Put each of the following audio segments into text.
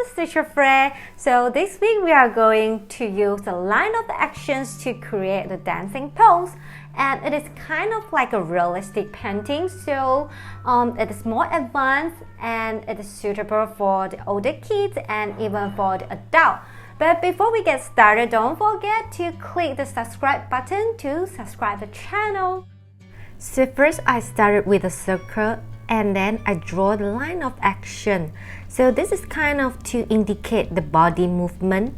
is Teacher Frey. So this week we are going to use the line of actions to create the dancing pose, and it is kind of like a realistic painting, so it is more advanced and it is suitable for the older kids and even for the adult. But before we get started, don't forget to click the subscribe button to subscribe the channel. So first I started with a circle and then I draw the line of action. So this is kind of to indicate the body movement.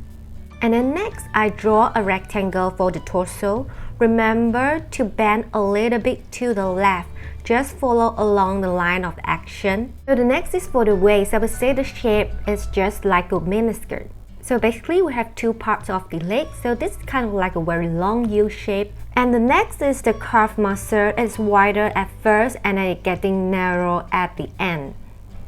And then next I draw a rectangle for the torso. Remember to bend a little bit to the left. Just follow along the line of action. So the next is for the waist. I would say the shape is just like a miniskirt. So basically we have two parts of the leg. So this is kind of like a very long U shape. And the next is the calf muscle. It's wider at first and then it's getting narrow at the end.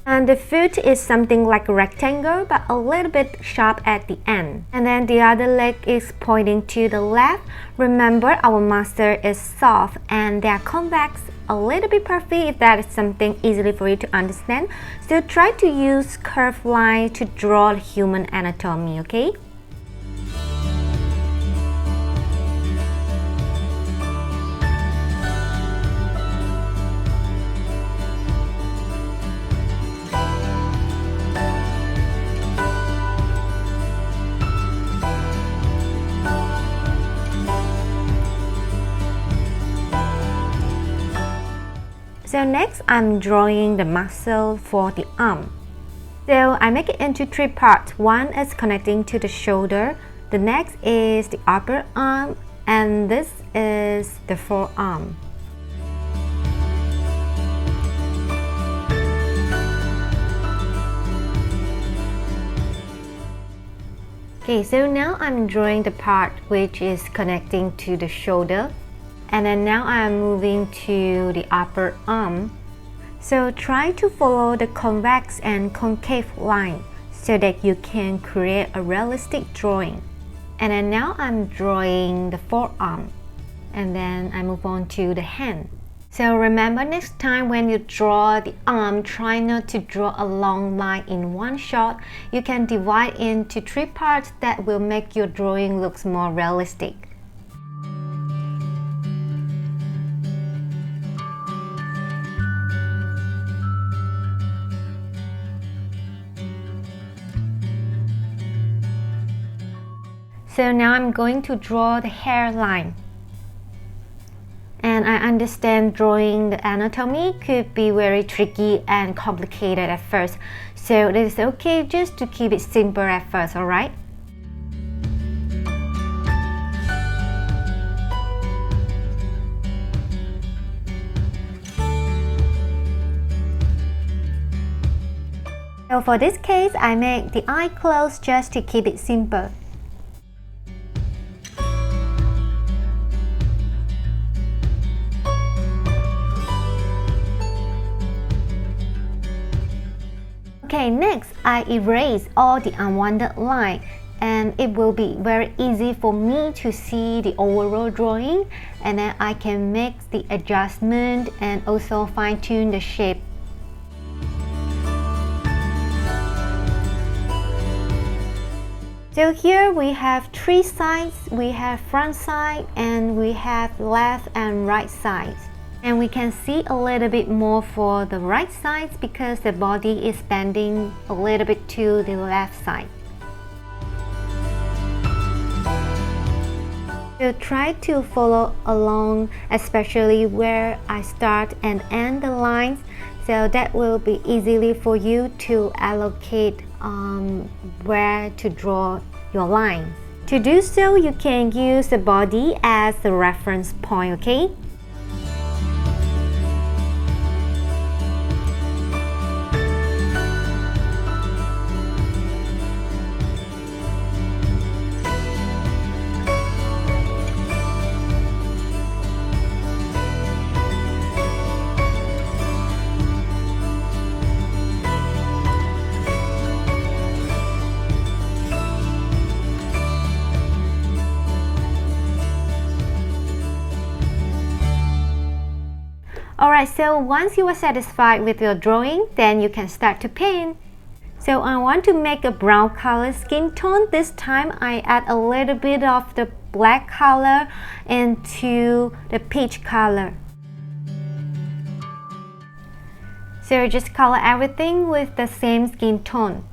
And the foot is something like a rectangle but a little bit sharp at the end. And then the other leg is pointing to the left. Remember our muscle is soft and they are convex, a little bit puffy if that is something easily for you to understand. So try to use curved line to draw the human anatomy, okay? So next, I'm drawing the muscle for the arm. So I make it into three parts. One is connecting to the shoulder, the next is the upper arm, and this is the forearm. Okay, so now I'm drawing the part which is connecting to the shoulder. And then now I'm moving to the upper arm. So try to follow the convex and concave line so that you can create a realistic drawing. And then now I'm drawing the forearm. And then I move on to the hand. So remember, next time when you draw the arm, try not to draw a long line in one shot. You can divide into three parts that will make your drawing look more realistic. So now I'm going to draw the hairline. And I understand drawing the anatomy could be very tricky and complicated at first. So it is okay just to keep it simple at first, alright? So for this case, I make the eye close just to keep it simple. Okay, next I erase all the unwanted line and it will be very easy for me to see the overall drawing, and then I can make the adjustment and also fine-tune the shape. So here we have three sides. We have front side and we have left and right sides. And we can see a little bit more for the right side because the body is bending a little bit to the left side. So try to follow along, especially where I start and end the lines, so that will be easily for you to allocate where to draw your lines. To do so, you can use the body as the reference point, okay? Alright, so once you are satisfied with your drawing, then you can start to paint. So I want to make a brown color skin tone. This time I add a little bit of the black color into the peach color. So just color everything with the same skin tone.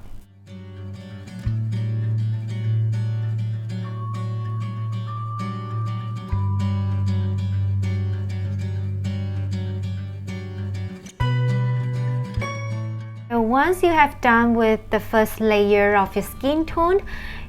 So once you have done with the first layer of your skin tone,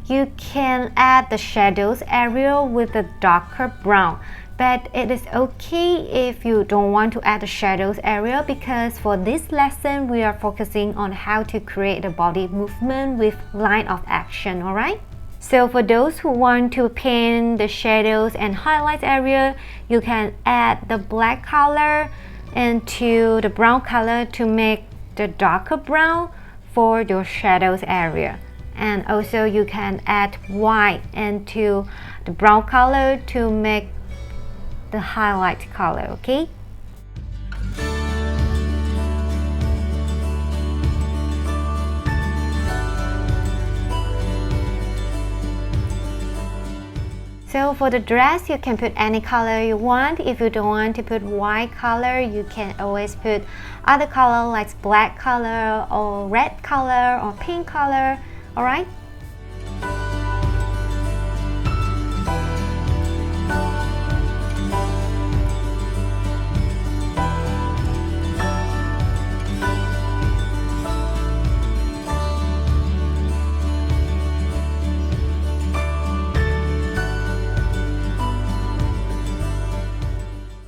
you can add the shadows area with a darker brown. But it is okay if you don't want to add the shadows area, because for this lesson we are focusing on how to create a body movement with line of action, alright? So for those who want to paint the shadows and highlights area, you can add the black color into the brown color to make the darker brown for your shadows area. And also you can add white into the brown color to make the highlight color, okay? So for the dress, you can put any color you want. If you don't want to put white color, you can always put other color like black color or red color or pink color, alright?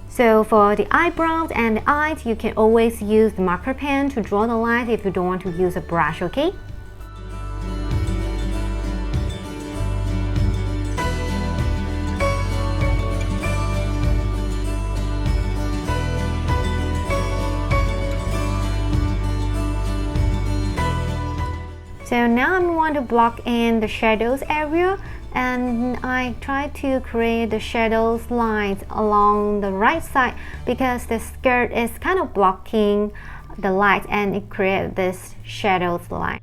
So for the eyebrows and the eyes, you can always use the marker pen to draw the lines if you don't want to use a brush, okay? So now I want to block in the shadows area, and I try to create the shadows lines along the right side because the skirt is kind of blocking the light and it creates this shadows line.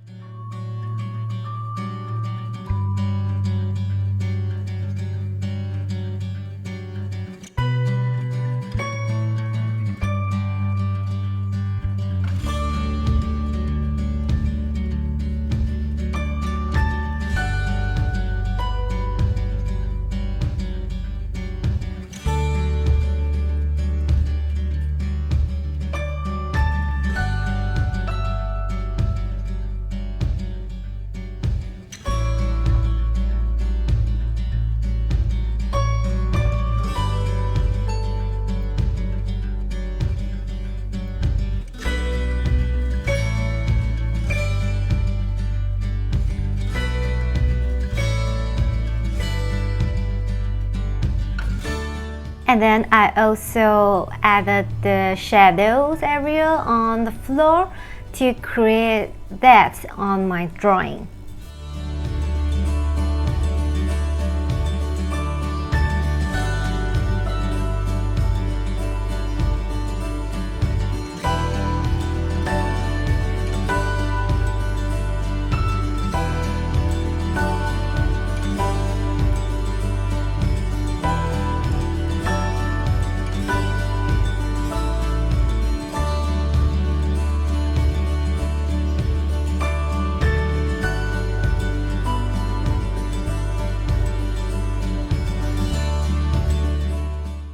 And then I also added the shadows area on the floor to create that on my drawing.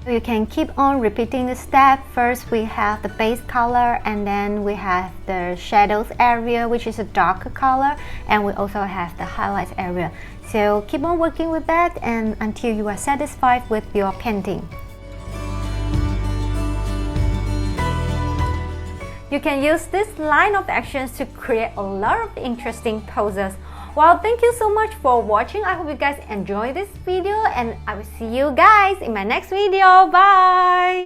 You can keep on repeating the step. First we have the base color, and then we have the shadows area, which is a darker color, and we also have the highlights area. So keep on working with that and until you are satisfied with your painting. You can use this line of actions to create a lot of interesting poses. Well, thank you so much for watching. I hope you guys enjoy this video, and I will see you guys in my next video. Bye!